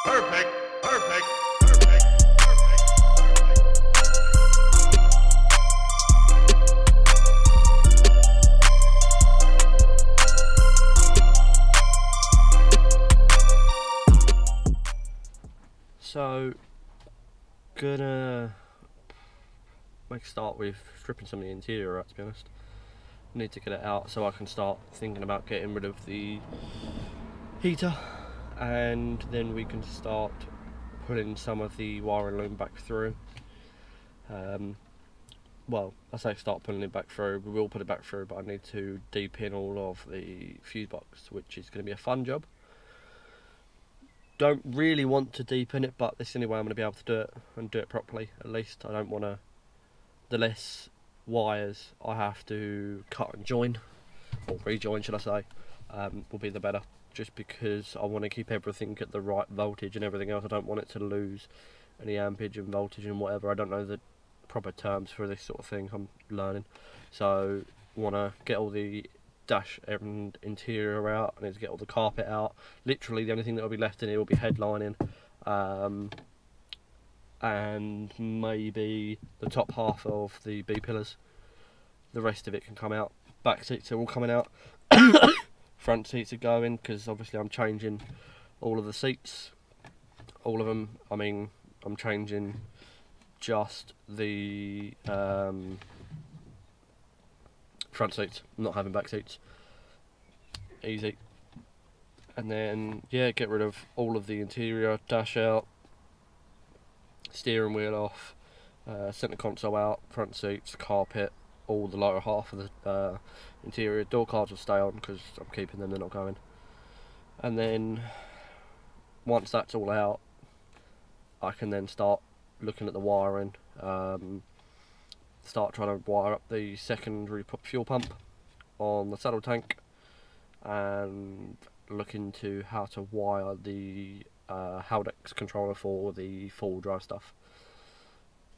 Perfect. So, gonna make a start with stripping some of the interior out, to be honest. Need to get it out so I can start thinking about getting rid of the heater, and then we can start putting some of the wiring loom back through. Well, I say start pulling it back through, we will put it back through, but I need to de-pin all of the fuse box, which is going to be a fun job. Don't really want to deepen it, but this is the only way I'm going to be able to do it, and do it properly at least. I don't want to, the less wires I have to cut and join, or rejoin should I say, will be the better, just because I want to keep everything at the right voltage and everything else. I don't want it to lose any ampage and voltage and whatever. I don't know the proper terms for this sort of thing, I'm learning. So want to get all the dash and interior out. I need to get all the carpet out. Literally the only thing that will be left in here will be headlining, and maybe the top half of the B pillars. The rest of it can come out. Back seats are all coming out. Front seats are going, because obviously I'm changing all of the seats, all of them. I mean, I'm changing just the front seats, I'm not having back seats. Easy. And then, yeah, get rid of all of the interior, dash out, steering wheel off, centre console out, front seats, carpet, all the lower half of the interior. Door cards will stay on because I'm keeping them, they're not going. And then, once that's all out, I can then start looking at the wiring, start trying to wire up the secondary fuel pump on the saddle tank, and look into how to wire the Haldex controller for the four-wheel drive stuff.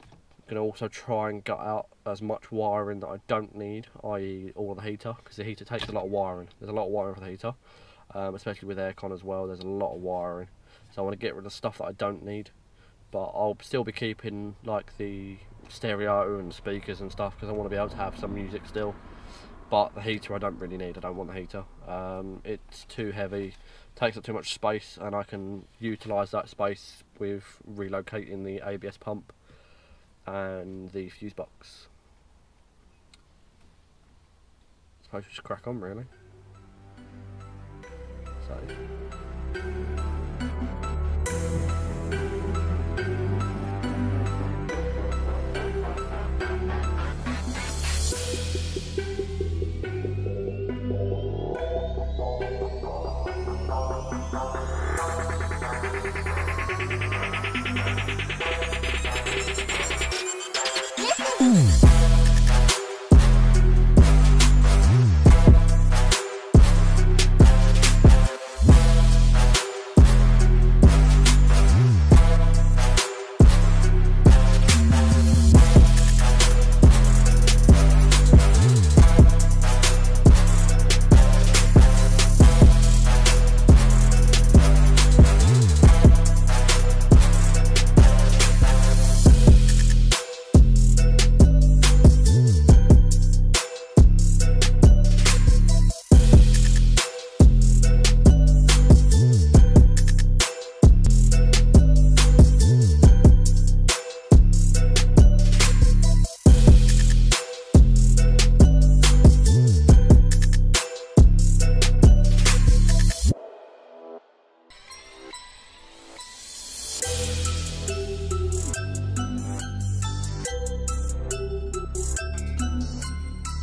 I'm going to also try and gut out as much wiring that I don't need, i.e. all of the heater, because the heater takes a lot of wiring. There's a lot of wiring for the heater, especially with aircon as well. There's a lot of wiring, so I want to get rid of stuff that I don't need. But I'll still be keeping like the stereo and speakers and stuff, because I want to be able to have some music still. But the heater I don't really need. I don't want the heater. It's too heavy, takes up too much space, and I can utilise that space with relocating the ABS pump and the fuse box. I suppose we just crack on really. So.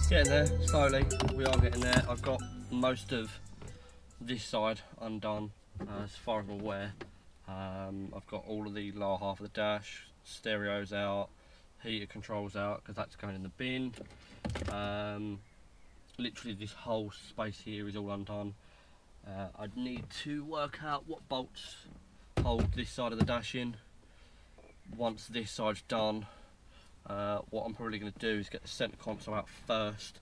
Getting there, slowly, we are getting there. I've got most of this side undone, as far as I'm aware. I've got all of the lower half of the dash, stereos out, heater controls out, because that's going in the bin. Literally this whole space here is all undone. I'd need to work out what bolts hold this side of the dash in. Once this side's done, what I'm probably going to do is get the centre console out first,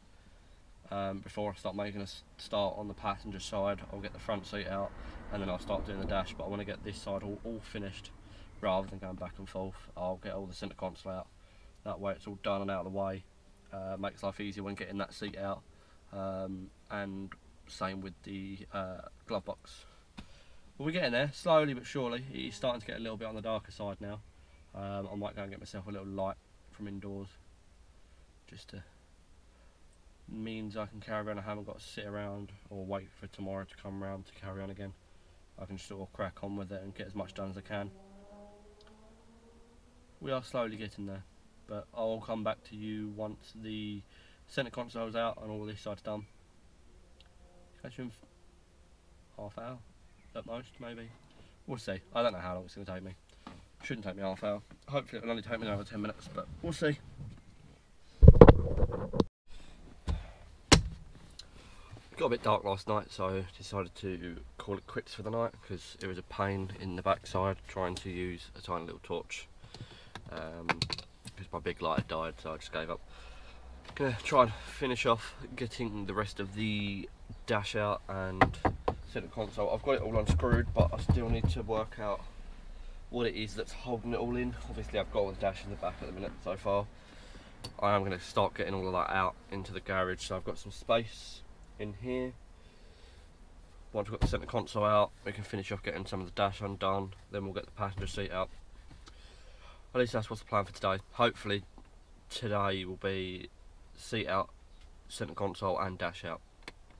before I start making a start on the passenger side. I'll get the front seat out, and then I'll start doing the dash. But I want to get this side all finished rather than going back and forth. I'll get all the centre console out, that way it's all done and out of the way. Makes life easier when getting that seat out, and same with the glove box. But we're getting there, slowly but surely. It's starting to get a little bit on the darker side now. I might go and get myself a little light from indoors, just to means I can carry on. I haven't got to sit around or wait for tomorrow to come around to carry on again. I can sort of crack on with it and get as much done as I can. We are slowly getting there, but I'll come back to you once the centre console's out and all this side's done. Catch you in half hour at most, maybe. We'll see. I don't know how long it's going to take me. Shouldn't take me half hour. Hopefully it'll only take me another 10 minutes, but we'll see. Got a bit dark last night, so decided to call it quits for the night because it was a pain in the backside trying to use a tiny little torch. Because my big light had died, so I just gave up. Gonna try and finish off getting the rest of the dash out and centre console. I've got it all unscrewed, but I still need to work out what it is that's holding it all in. Obviously I've got all the dash in the back at the minute so far. I am going to start getting all of that out into the garage, so I've got some space in here. Once we've got the centre console out, we can finish off getting some of the dash undone, then we'll get the passenger seat out. At least that's what's the plan for today. Hopefully today will be seat out, centre console and dash out.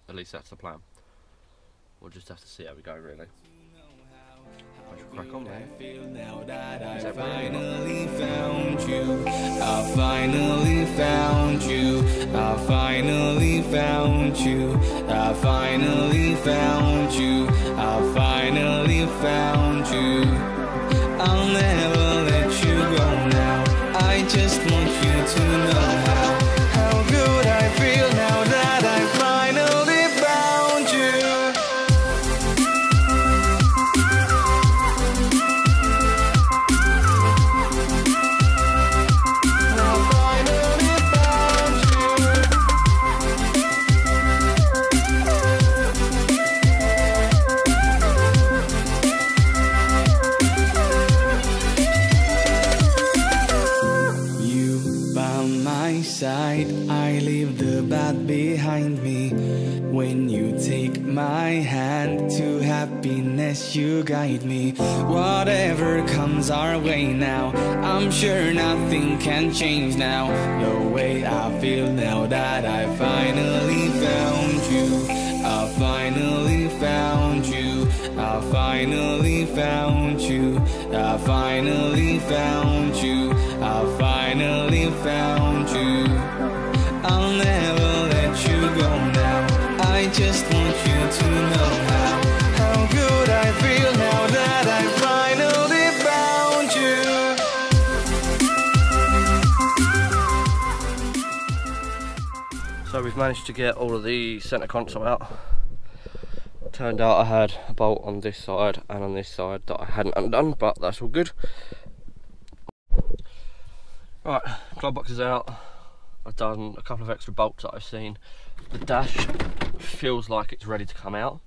At least that's the plan. We'll just have to see how we go, really. I should crack on, man. I finally found you. I finally found you. I finally found you. I finally found you. I finally found you. I'll never let you go now. I just want you to know how good I feel now that I finally found you. I leave the bad behind me. When you take my hand to happiness, you guide me. Whatever comes our way now, I'm sure nothing can change now. The way I feel now that I finally found you. I finally found you. I finally found you. I finally found you. I finally found you. I'll never let you go now. I just want you to know how good I feel now that I finally found you. So we've managed to get all of the centre console out. Turned out I had a bolt on this side and on this side that I hadn't undone, but that's all good. Right, glove box is out. I've done a couple of extra bolts that I've seen. The dash feels like it's ready to come out.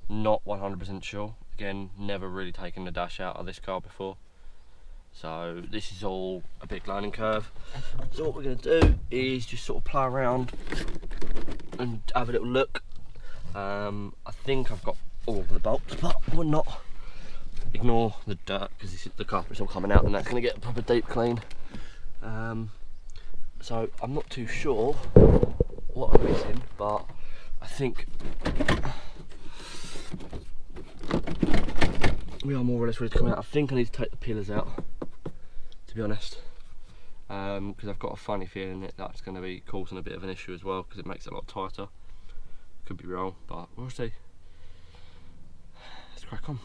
Not 100% sure. Again, never really taken the dash out of this car before. So this is all a big learning curve. So what we're going to do is just sort of play around and have a little look. I think I've got all of the bolts, but we're not. Ignore the dirt because the carpet's all coming out and that's going to get a proper deep clean. So I'm not too sure what I'm missing, but I think we are more or less ready to come out. I think I need to take the pillars out, to be honest, because I've got a funny feeling that that's going to be causing a bit of an issue as well because it makes it a lot tighter. Could be wrong, but we'll see. Let's crack on.